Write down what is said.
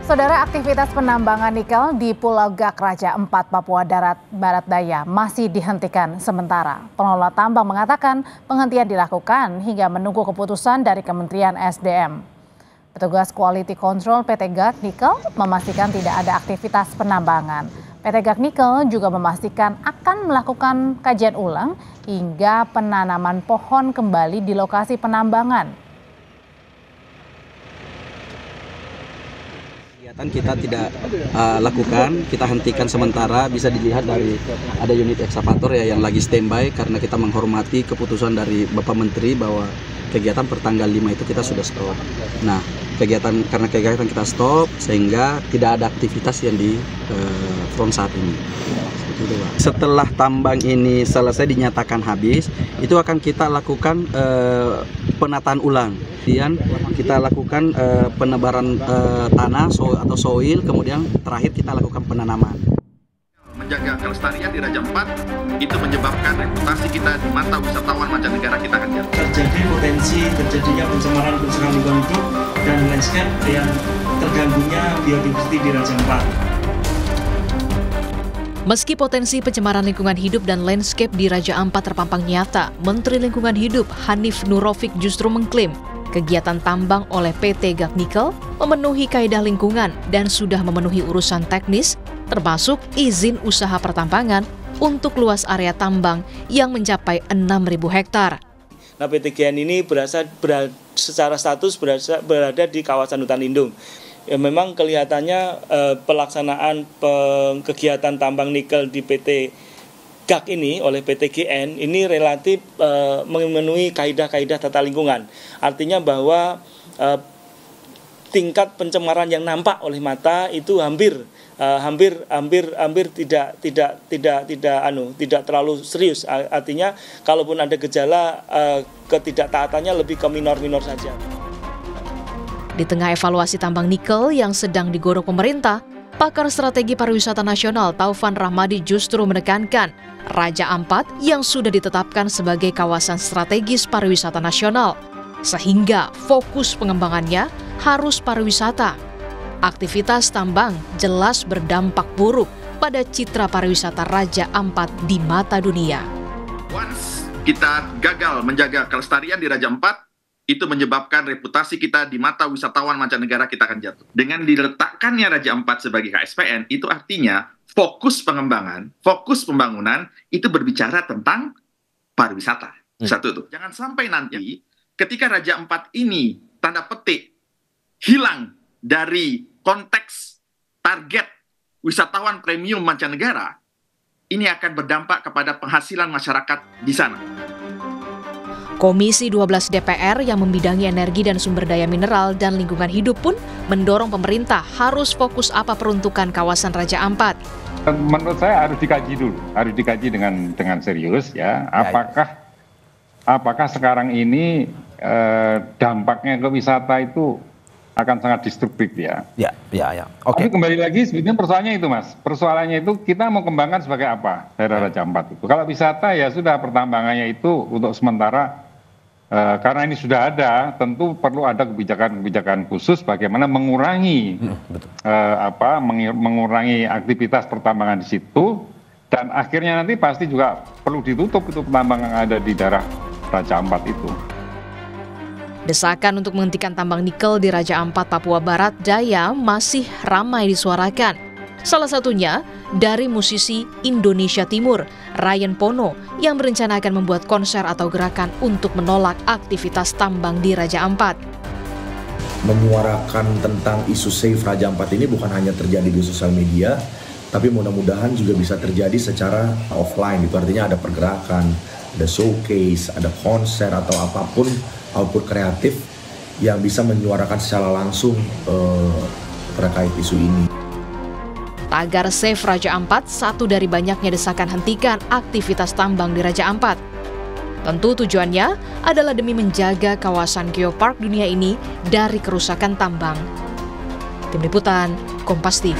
Saudara, aktivitas penambangan nikel di Pulau Gak Raja 4, Papua Barat Daya masih dihentikan sementara. Pengelola tambang mengatakan penghentian dilakukan hingga menunggu keputusan dari Kementerian SDM. Petugas Quality Control PT Gak Nikel memastikan tidak ada aktivitas penambangan. PT Gak Nikel juga memastikan akan melakukan kajian ulang hingga penanaman pohon kembali di lokasi penambangan. Kita tidak lakukan, kita hentikan sementara. Bisa dilihat dari ada unit ekskavator ya yang lagi standby karena kita menghormati keputusan dari Bapak Menteri bahwa kegiatan pertanggal 5 itu kita sudah stop. Nah, karena kegiatan kita stop sehingga tidak ada aktivitas yang di front saat ini. Setelah tambang ini selesai dinyatakan habis, itu akan kita lakukan penataan ulang. Kemudian kita lakukan penebaran tanah atau soil, kemudian terakhir kita lakukan penanaman. Menjaga kelestarian di Raja Ampat itu menyebabkan reputasi kita di mata wisatawan mancanegara kita akan jatuh. Terjadi potensi terjadinya pencemaran lingkungan hidup dan landscape yang terganggunya biodiversity di Raja Ampat. Meski potensi pencemaran lingkungan hidup dan landscape di Raja Ampat terpampang nyata, Menteri Lingkungan Hidup Hanif Nurrofiq justru mengklaim kegiatan tambang oleh PT Gak Nikel memenuhi kaedah lingkungan dan sudah memenuhi urusan teknis, termasuk izin usaha pertambangan untuk luas area tambang yang mencapai 6.000 hektar. Nah, PT GN ini secara status berada di kawasan hutan lindung. Ya, memang kelihatannya pelaksanaan kegiatan tambang nikel di PT Gak ini oleh PT GN ini relatif memenuhi kaidah-kaidah tata lingkungan. Artinya bahwa tingkat pencemaran yang nampak oleh mata itu hampir tidak terlalu serius. Artinya kalaupun ada gejala ketidaktaatannya lebih ke minor-minor saja. Di tengah evaluasi tambang nikel yang sedang digodok pemerintah, pakar strategi pariwisata nasional Taufan Rahmadi justru menekankan Raja Ampat yang sudah ditetapkan sebagai kawasan strategis pariwisata nasional, sehingga fokus pengembangannya harus pariwisata. Aktivitas tambang jelas berdampak buruk pada citra pariwisata Raja Ampat di mata dunia. Once kita gagal menjaga kelestarian di Raja Ampat, itu menyebabkan reputasi kita di mata wisatawan mancanegara kita akan jatuh. Dengan diletakkannya Raja Ampat sebagai KSPN, itu artinya fokus pengembangan, fokus pembangunan itu berbicara tentang pariwisata. Satu itu. Jangan sampai nanti ketika Raja Ampat ini tanda petik hilang dari konteks target wisatawan premium mancanegara, ini akan berdampak kepada penghasilan masyarakat di sana. Komisi 12 DPR yang membidangi energi dan sumber daya mineral dan lingkungan hidup pun mendorong pemerintah harus fokus apa peruntukan kawasan Raja Ampat. Menurut saya harus dikaji dulu, harus dikaji dengan serius ya. Apakah sekarang ini dampaknya ke wisata itu akan sangat destruktif ya. Ya. Oke. Tapi kembali lagi sebetulnya persoalannya itu Mas. Persoalannya itu kita mau kembangkan sebagai apa daerah Raja Ampat itu. Kalau wisata ya sudah pertambangannya itu untuk sementara. Karena ini sudah ada, tentu perlu ada kebijakan khusus bagaimana mengurangi mengurangi aktivitas pertambangan di situ, dan akhirnya nanti pasti juga perlu ditutup itu pertambangan yang ada di daerah Raja Ampat itu. Desakan untuk menghentikan tambang nikel di Raja Ampat, Papua Barat Daya masih ramai disuarakan. Salah satunya dari musisi Indonesia Timur, Ryan Pono, yang berencana akan membuat konser atau gerakan untuk menolak aktivitas tambang di Raja Ampat. Menyuarakan tentang isu Save Raja Ampat ini bukan hanya terjadi di sosial media, tapi mudah-mudahan juga bisa terjadi secara offline. Itu artinya ada pergerakan, ada showcase, ada konser atau apapun output kreatif yang bisa menyuarakan secara langsung terkait isu ini. Tagar Save Raja Ampat satu dari banyaknya desakan hentikan aktivitas tambang di Raja Ampat. Tentu tujuannya adalah demi menjaga kawasan geopark dunia ini dari kerusakan tambang. Tim Liputan, Kompas TV.